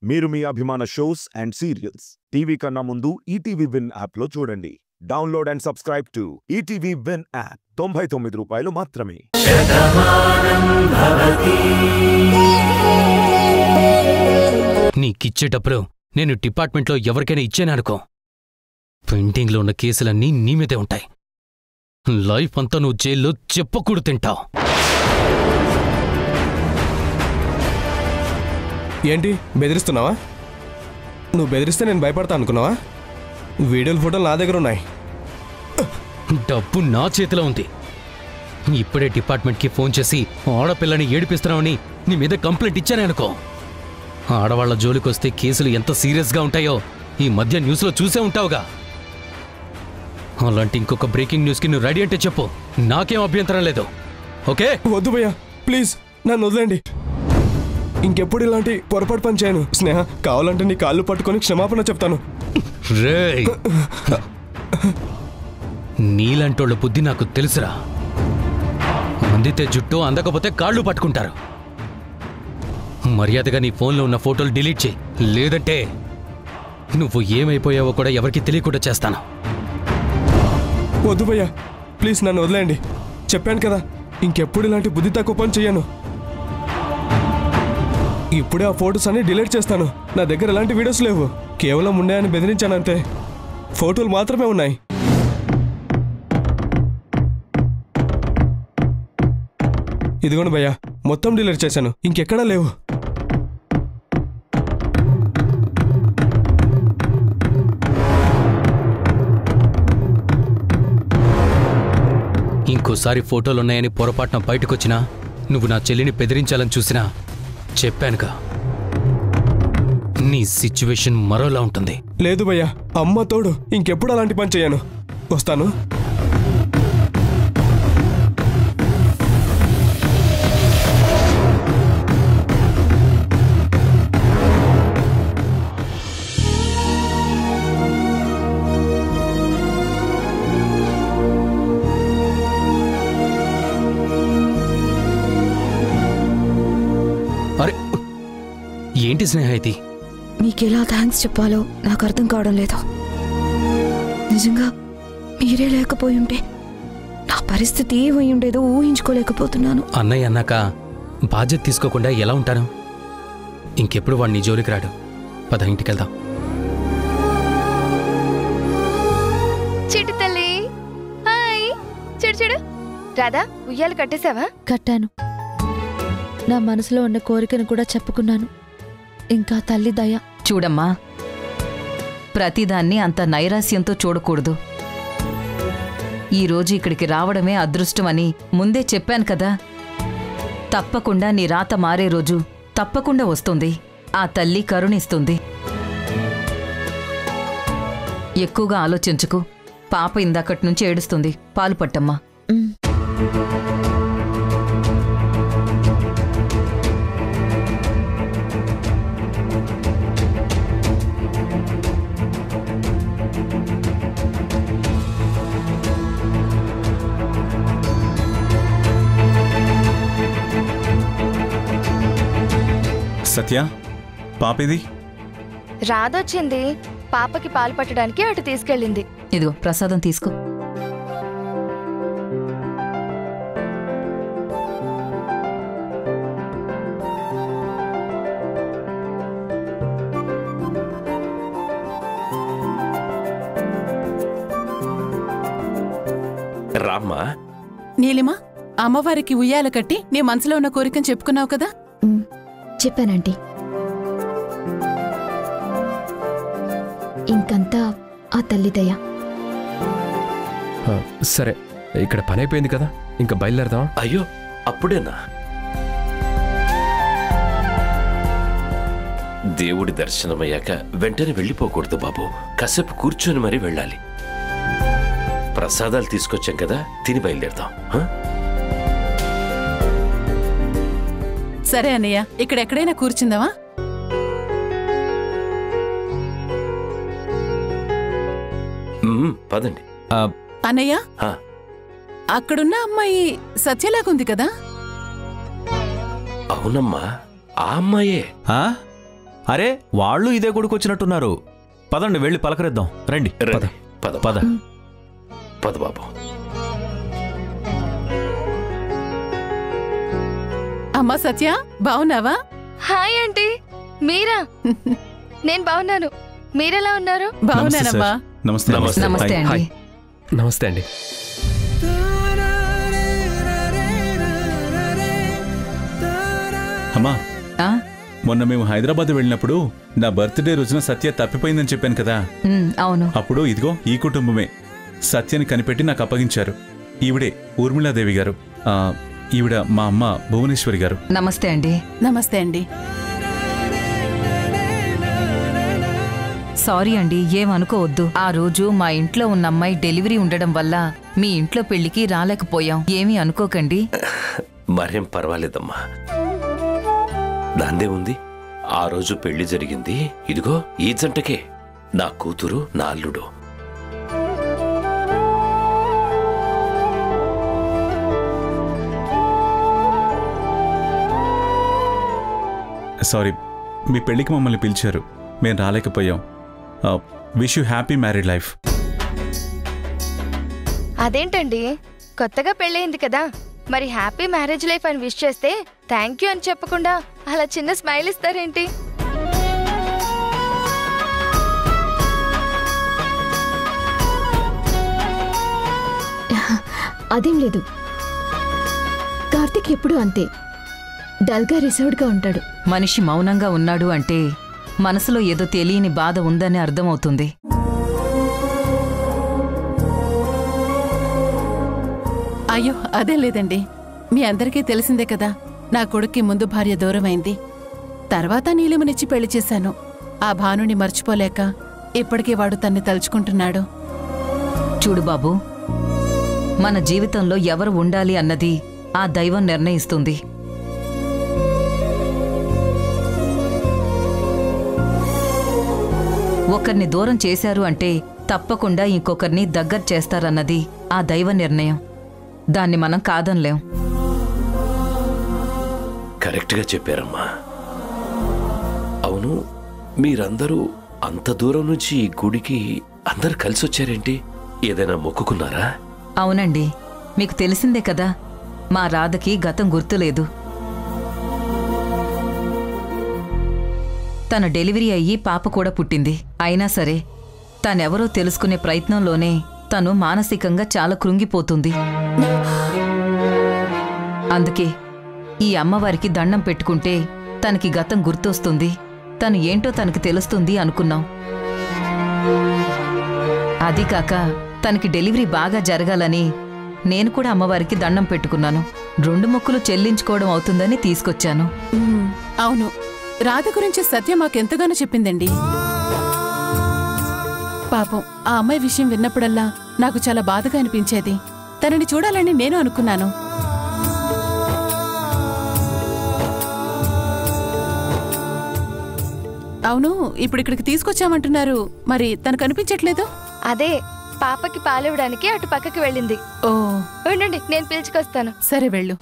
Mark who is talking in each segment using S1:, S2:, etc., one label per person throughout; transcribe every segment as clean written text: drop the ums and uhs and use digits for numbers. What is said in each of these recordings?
S1: మీరు మీ అభిమాన shows and serials TV కన్నా ముందు ఈటీవీ విన్ యాప్ లో చూడండి. Download and subscribe to ETV win app. 99 రూపాయలు మాత్రమే.
S2: నీకిచ్చేటప్పుడు నేను డిపార్ట్మెంట్లో ఎవరికైనా ఇచ్చాననుకో, పెండింగ్లో ఉన్న కేసులన్నీ నీ మీదే ఉంటాయి. లైఫ్ అంతా నువ్వు జైల్లో చెప్పకూడు తింటావు.
S3: ఏంటి బెదిరిస్తున్నావా? నువ్వు బెదిరిస్తే నేను భయపడతా అనుకున్నావా? వీడియోలు ఫోటోలు నా దగ్గర ఉన్నాయి.
S2: డబ్బు నా చేతిలో ఉంది. ఇప్పుడే డిపార్ట్మెంట్కి ఫోన్ చేసి ఆడపిల్లని ఏడిపిస్తున్నావని నీ మీద కంప్లైంట్ ఇచ్చానే అనుకో, ఆడవాళ్ల జోలికొస్తే కేసులు ఎంత సీరియస్గా ఉంటాయో ఈ మధ్య న్యూస్లో చూసే ఉంటావుగా. అలాంటి ఇంకొక బ్రేకింగ్ న్యూస్కి నువ్వు రెడీ అంటే చెప్పు, నాకేం అభ్యంతరం లేదు. ఓకే?
S3: వద్దు భయ్యా, ప్లీజ్ నన్ను వదిలేండి. ఇంకెప్పుడు ఇలాంటి పొరపాటు పని చేయను. స్నేహ, కావాలంటే నీ కాళ్ళు పట్టుకొని క్షమాపణ చెప్తాను.
S2: రేయ్, నీలాంటోళ్ళ బుద్ధి నాకు తెలుసురా. అందితే జుట్టు, అందకపోతే కాళ్ళు పట్టుకుంటారు. మర్యాదగా నీ ఫోన్లో ఉన్న ఫోటోలు డిలీట్ చేయి, లేదంటే నువ్వు ఏమైపోయావో కూడా ఎవరికి తెలియకుండా చేస్తాను.
S3: వద్దు భయ్యా, ప్లీజ్ నన్ను వదిలేండి. చెప్పాను కదా, ఇంకెప్పుడు ఇలాంటి బుద్ధి తక్కువ పని చెయ్యను. ఇప్పుడే ఆ ఫోటోస్ అన్ని డిలీట్ చేస్తాను. నా దగ్గర ఎలాంటి వీడియోస్ లేవు, కేవలం ఉన్నాయని బెదిరించానంతే. ఫోటోలు మాత్రమే ఉన్నాయి. ఇదిగోండి భయ్యా, మొత్తం డిలీట్ చేశాను, ఇంకెక్కడా లేవు.
S2: ఇంకోసారి ఫోటోలున్నాయని పొరపాటున బయటకొచ్చినా, నువ్వు నా చెల్లిని బెదిరించాలని చూసినా, చెప్పానుగా నీ సిచ్యువేషన్ మరోలా ఉంటుంది.
S3: లేదు భయ్యా, అమ్మ తోడు, ఇంకెప్పుడు అలాంటి పని చేయను. వస్తాను.
S2: అరే, ఏంటి స్నేహ ఇది?
S4: మీకెలా థ్యాంక్స్ చెప్పాలో నాకు అర్థం కావడం లేదు. నిజంగా మీరే లేకపోయి ఉంటే నా పరిస్థితి ఏమై ఉండేదో ఊహించుకోలేకపోతున్నాను.
S2: అన్నయ్య అన్నాక బాధ్యత తీసుకోకుండా ఎలా ఉంటాను? ఇంకెప్పుడు వాడు నీ జోలికి రాడు. పద, ఇంటికెళ్దాం.
S5: చిట్టు తల్లి, హాయ్. చెడు చెడు రాధా, ఉయ్యాలు కట్టేశావా?
S4: కట్టాను. నా మనసులో ఉన్న కోరికను కూడా చెప్పుకున్నాను. ఇంకా తల్లి దయ.
S6: చూడమ్మా, ప్రతిదాన్ని అంత నైరాస్యంతో చూడకూడదు. ఈరోజు ఇక్కడికి రావడమే అదృష్టమని ముందే చెప్పాను కదా. తప్పకుండా నీ రాత మారే రోజు తప్పకుండా వస్తుంది. ఆ తల్లి కరుణిస్తుంది. ఎక్కువగా ఆలోచించుకు. పాప ఇందాకటి నుంచి ఏడుస్తుంది. పాలు పట్టమ్మా.
S7: సత్య, పాపేది?
S5: రాధొచ్చింది. పాపకి పాలు పట్టడానికి అటు తీసుకెళ్ళింది.
S6: ఇదిగో ప్రసాదం తీసుకో.
S8: రామ్మా.
S9: నీలిమా, అమ్మవారికి ఉయ్యాల కట్టి నీ మనసులో ఉన్న కోరికను చెప్పుకున్నావు కదా?
S4: చెప్పానంటీ. ఇంకంతా ఆ తల్లి దయ.
S10: సరే, ఇక్కడ పని అయిపోయింది కదా, ఇంకా బయలుదేరదాం.
S8: అయ్యో, అప్పుడేనా? దేవుడి దర్శనమయ్యాక వెంటనే వెళ్ళిపోకూడదు బాబు. కాసేపు కూర్చొని మరీ వెళ్ళాలి. ప్రసాదాలు తీసుకొచ్చాం కదా, తిని బయలుదేరదాం.
S9: సరే అన్నయ్య, ఇక్కడెక్కడైనా కూర్చుందావా?
S8: పదండి.
S9: అన్నయ్య, అక్కడున్న అమ్మాయి సత్యలాగుంది కదా?
S8: అవునమ్మా, ఆ అమ్మాయే.
S11: అరే వాళ్ళు ఇదే గుడికొచ్చినట్టున్నారు. పదండి వెళ్ళి పలకరిద్దాం. రండి.
S8: రండి. పద
S11: పద
S8: పద బాబు.
S9: అమ్మా సత్య, బావున్నావా?
S5: Hi aunty. మీరా? నేను బాగున్నాను. మీరెలా ఉన్నారు?
S9: బావున్నానమ్మా.
S7: నమస్తే.
S6: నమస్తే అండి.
S10: నమస్తే అండి.
S7: అమ్మా,
S6: ఆ?
S7: మొన్న మేము హైదరాబాద్ వెళ్ళినప్పుడు నా బర్త్డే రోజున సత్య తప్పిపోయిందని చెప్పాను కదా.
S6: అవును.
S7: అప్పుడు ఇదిగో ఈ కుటుంబమే సత్యని కనిపెట్టి నాకు అప్పగించారు. ఈవిడే ఊర్మిళాదేవి గారు. ఈవిడ మా అమ్మ భువనేశ్వరి గారు.
S6: నమస్తే అండి.
S9: నమస్తే అండి.
S6: సారీ అండి, ఏమనుకోవద్దు. ఆ రోజు మా ఇంట్లో ఉన్న అమ్మాయి డెలివరీ ఉండడం వల్ల మీ ఇంట్లో పెళ్లికి రాలేకపోయాం. ఏమీ అనుకోకండి.
S8: మరేం పర్వాలేదమ్మా. దాందే ఉంది. ఆ రోజు పెళ్లి జరిగింది ఇదిగో ఈ జంటకే, నా కూతురు నా అల్లుడు.
S7: సారీ, మీ పెళ్లికి మమ్మల్ని పిలిచారు, మేము రాలేకపోయాం. Wish you happy married life.
S5: అదేంటండి, కొత్తగా పెళ్ళయింది కదా, మరి హ్యాపీ మ్యారేజ్ లైఫ్ అని విష్ చేస్తే థ్యాంక్ యూ అని చెప్పకుండా అలా చిన్న స్మైల్ ఇస్తారేంటి?
S4: అదేం లేదు, కార్తీక్ ఎప్పుడు అంతే డల్గా రిజర్వ్డ్గా ఉంటాడు.
S6: మనిషి మౌనంగా ఉన్నాడు అంటే మనసులో ఏదో తెలియని బాధ ఉందని అర్థమవుతుంది.
S9: అయ్యో అదేం లేదండి. మీ అందరికీ తెలిసిందే కదా, నా కొడుక్కి ముందు భార్య దూరమైంది. తర్వాత నీలిమనిచ్చి పెళ్లి చేశాను. ఆ భానుని మర్చిపోలేక ఇప్పటికీ వాడు తన్ని తలుచుకుంటున్నాడు.
S6: చూడు బాబు, మన జీవితంలో ఎవరు ఉండాలి అన్నది ఆ దైవం నిర్ణయిస్తుంది. ఒకరిని దూరం చేశారు అంటే తప్పకుండా ఇంకొకరిని దగ్గర చేస్తారన్నది ఆ దైవ నిర్ణయం. దాన్ని మనం కాదనలేం.
S8: కరెక్ట్గా చెప్పారమ్మా. అవును, మీరందరూ అంత దూరం నుంచి ఈ గుడికి అందరు కలిసి వచ్చారేంటి? ఏదైనా మొక్కుకున్నారా?
S6: అవునండి, మీకు తెలిసిందే కదా, మా రాధకి గతం గుర్తులేదు. తన డెలివరీ అయ్యి పాప కూడా పుట్టింది. అయినా సరే తనెవరో తెలుసుకునే ప్రయత్నంలోనే తను మానసికంగా చాలా కృంగిపోతుంది. అందుకే ఈ అమ్మవారికి దండం పెట్టుకుంటే తనకి గతం గుర్తొస్తుంది, తను ఏంటో తనకి తెలుస్తుంది అనుకున్నాం. అది కాక తనకి డెలివరీ బాగా జరగాలని నేను కూడా అమ్మవారికి దండం పెట్టుకున్నాను. 2 మొక్కులు చెల్లించుకోవడం అవుతుందని తీసుకొచ్చాను.
S9: అవును, రాధ గురించి సత్య మాకెంతగానో చెప్పిందండి. పాపం ఆ అమ్మాయి విషయం విన్నప్పుడల్లా నాకు చాలా బాధగా అనిపించేది. తనని చూడాలని నేను అనుకున్నాను. అవును, ఇప్పుడిక్కడికి తీసుకొచ్చామంటున్నారు, మరి తను కనిపించట్లేదు.
S5: అదే పాపకి పాలివ్వడానికి అటు పక్కకి వెళ్ళింది.
S9: ఓ
S5: ఉండండి, నేను పిలుచుకొస్తాను.
S9: సరే వెళ్ళు.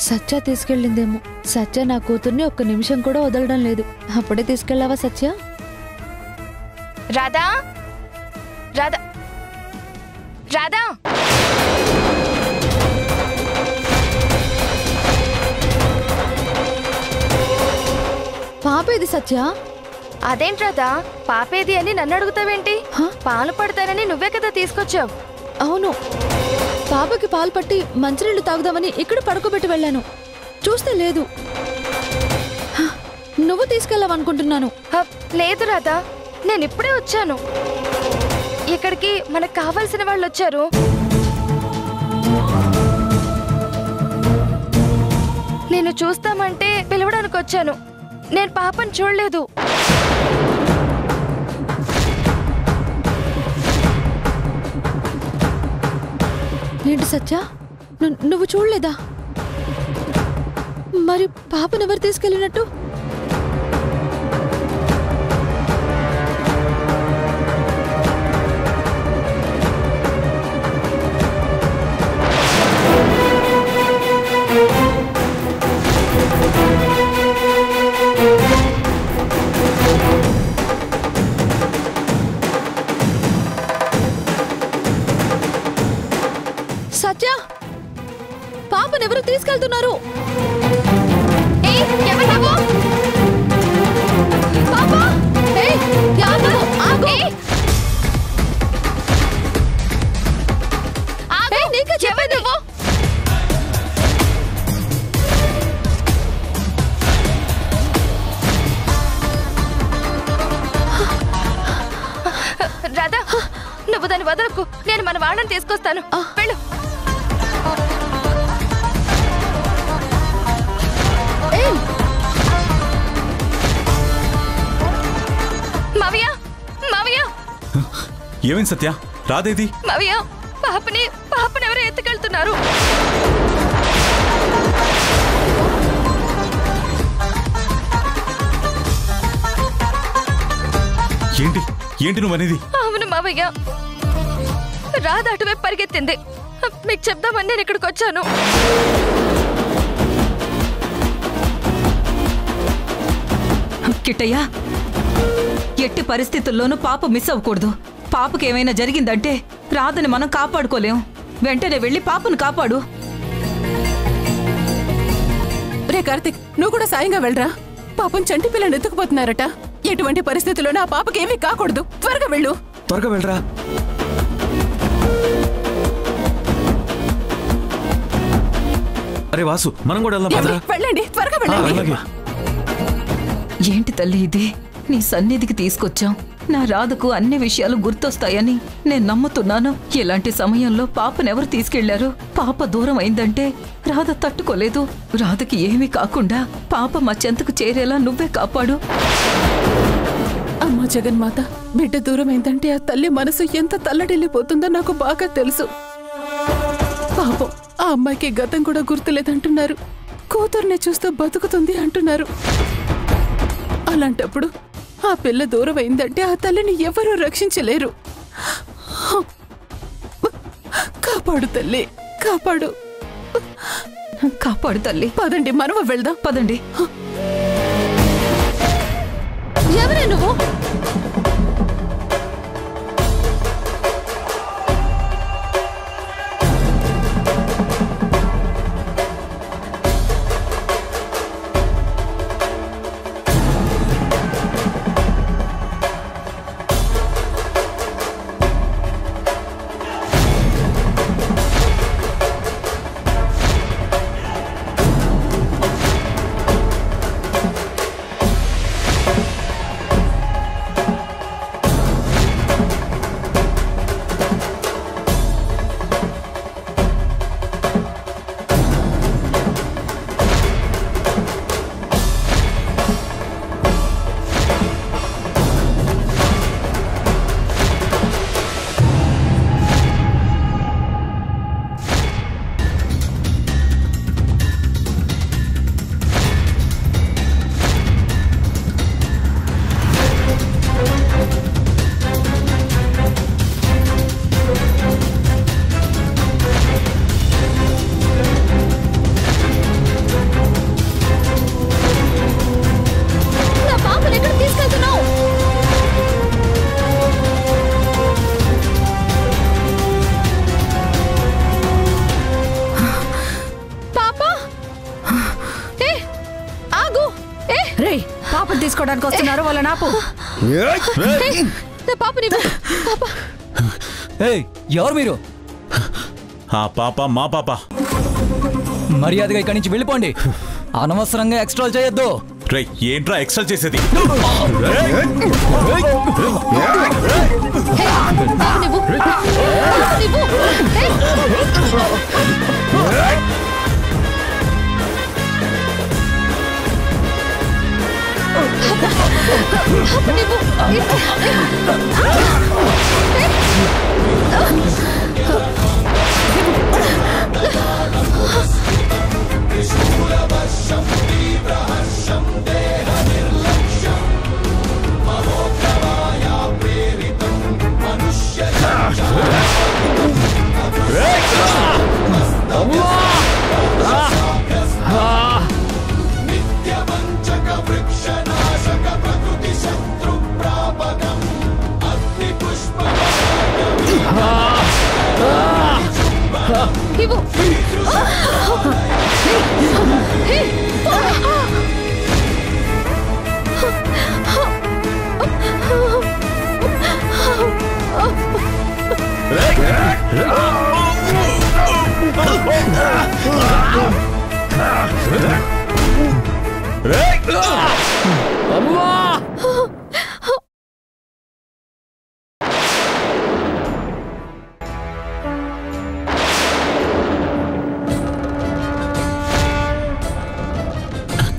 S4: సత్య తీసుకెళ్ళిందేమో. సత్య నా కూతుర్ని ఒక్క నిమిషం కూడా వదలడం లేదు. అప్పుడే తీసుకెళ్ళావా సత్య?
S5: రాధా, రాధా, రాధా,
S4: పాపేది సత్య?
S5: అదేంటి రాధా పాపేది అని నన్ను అడుగుతావేంటి? పాలు పడతానని నువ్వే కదా తీసుకొచ్చావు.
S4: అవును, పాపకి పాలు పట్టి మంచినీళ్ళు తాగుదామని ఇక్కడ పడుకోబెట్టి వెళ్ళాను. చూస్తే లేదు. నువ్వు తీసుకెళ్ళావనుకుంటున్నాను.
S5: లేదు రాధా, నేను ఇప్పుడే వచ్చాను. ఇక్కడికి మనకు కావాల్సిన వాళ్ళు వచ్చారు. నేను చూస్తామంటే పిలవడానికి వచ్చాను. నేను పాపను చూడలేదు.
S4: ఏంటి సత్య, నువ్వు చూడలేదా? మరి పాపను ఎవరు తీసుకెళ్ళినట్టు? సత్య, పాపను ఎవరు తీసుకెళ్తున్నారు?
S5: రాధా, నువ్వు దాన్ని వదలకు. నేను మన వాళ్ళని తీసుకొస్తాను. వెళ్ళు. మావయ్య, మావయ్య,
S7: ఏమైంది సత్య? రాదేది?
S5: మావయ్య, పాపని ఎవరో ఎత్తుకెళ్తున్నారు.
S7: ఏంటి ఏంటి నువ్వు అనేది?
S5: అవును మావయ్య, రాధ అటువైపు పరిగెత్తింది. మీకు చెప్దామని నేను ఇక్కడికి వచ్చాను.
S6: కిట్టయ్య, ఎట్టి పరిస్థితుల్లోనూ పాప మిస్ అవ్వకూడదు. పాపకేమైనా జరిగిందంటే రాధని మనం కాపాడుకోలేం. వెంటనే వెళ్ళి పాపను కాపాడు.
S9: రే కార్తిక్, నువ్వు కూడా సాయంగా వెళ్ళరా. పాపం చంటి పిల్లని ఎత్తుకుపోతున్నారట. ఎటువంటి పరిస్థితుల్లోనూ ఆ పాపకేమీ కాకూడదు. త్వరగా వెళ్ళు.
S11: త్వరగా వెళ్ళరా. అరే వాసు, మనం కూడా వెళ్దాం.
S9: వెళ్ళండి, త్వరగా వెళ్ళండి.
S6: ఏంటి తల్లి ఇది? నీ సన్నిధికి తీసుకొచ్చాం. నా రాధకు అన్ని విషయాలు గుర్తొస్తాయని నేను నమ్ముతున్నాను. ఇలాంటి సమయంలో పాపనెవరు తీసుకెళ్లారు? పాప దూరం అయిందంటే రాధ తట్టుకోలేదు. రాధకి ఏమీ కాకుండా పాప మా చెంతకు చేరేలా నువ్వే కాపాడు.
S9: అమ్మా జగన్మాత, బిడ్డ దూరం అయిందంటే ఆ తల్లి మనసు ఎంత తల్లడిల్లిపోతుందో నాకు బాగా తెలుసు. పాపం ఆ అమ్మాయికి గతం కూడా గుర్తులేదంటున్నారు. కూతుర్ని చూస్తూ బతుకుతుంది అంటున్నారు. అలాంటప్పుడు ఆ పిల్ల దూరం అయిందంటే ఆ తల్లిని ఎవరూ రక్షించలేరు. కాపాడు తల్లి, కాపాడు.
S6: కాపాడు తల్లి.
S9: పదండి, మనం వెళ్దాం.
S6: పదండి.
S4: ఎవరే నువ్వు?
S6: వాళ్ళ నాపు.
S12: ఎవరు మీరు?
S7: ఆ పాప మా పాప.
S12: మర్యాదగా ఇక్కడి నుంచి వెళ్ళిపోండి. అనవసరంగా ఎక్స్ట్రా చేయొద్దు.
S7: రే ఏంట్రా ఎక్స్ట్రా చేసేది?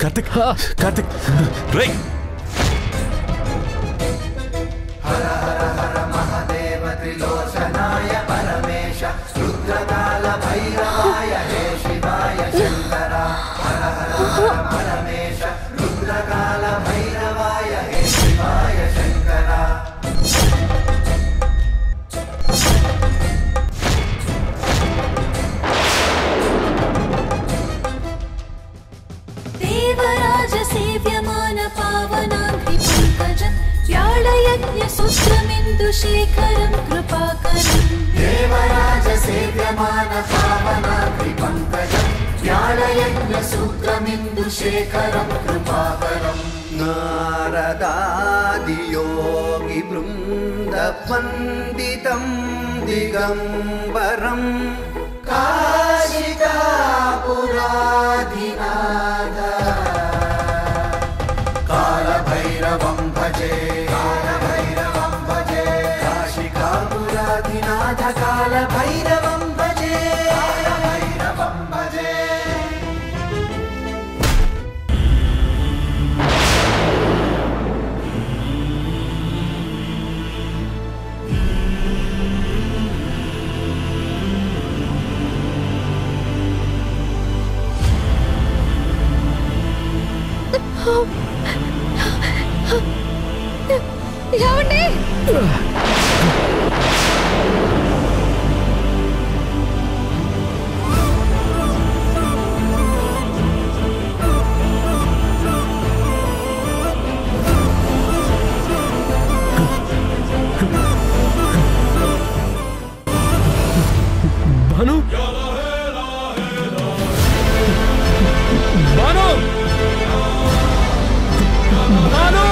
S7: కార్తిక్ కార్తిక్ రే
S13: शेखरं कृपाकरं देवराज सेव्यमान पावनाग्रिपङ्कजं ज्ञानयज्ञसूत्रमिन्दुशेखरं कृपाकरं नारदादियोगि वृन्दवन्दितं दिगम्बरं काशिकापुराधिनाथ कालभैरवं भजे काल भैरवं भजे भैरवं भजे
S4: ఏమండి
S3: భాను భాను భాను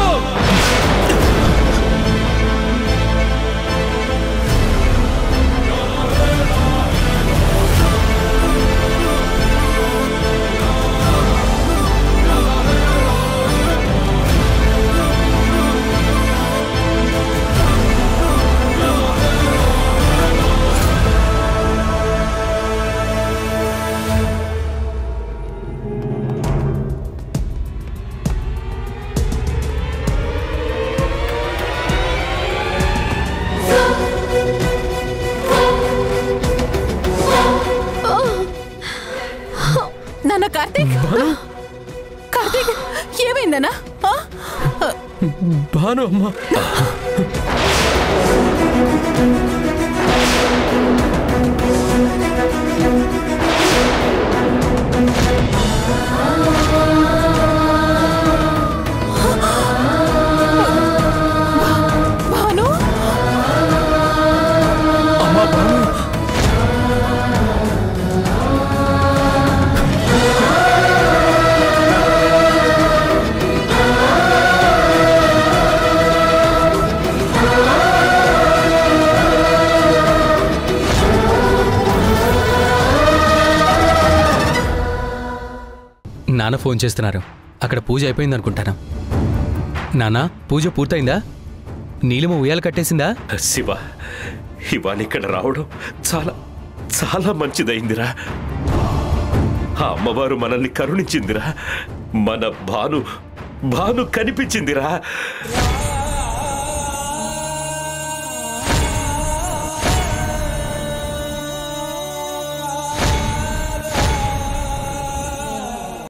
S9: నాన్న కార్తీక్ కార్తీక్ ఏమైందన్నా
S3: భాను అమ్మా
S9: భాను
S3: అమ్మా భాను
S2: నాన్న ఫోన్ చేస్తున్నారు. అక్కడ పూజ అయిపోయింది అనుకుంటాను. నానా, పూజ పూర్తయిందా? నీలిమ ఉయ్యాలు కట్టేసిందా?
S8: శివ, ఇవాళ ఇక్కడ రావడం చాలా చాలా మంచిదైందిరా. ఆ అమ్మవారు మనల్ని కరుణించిందిరా. మన భాను కనిపించిందిరా.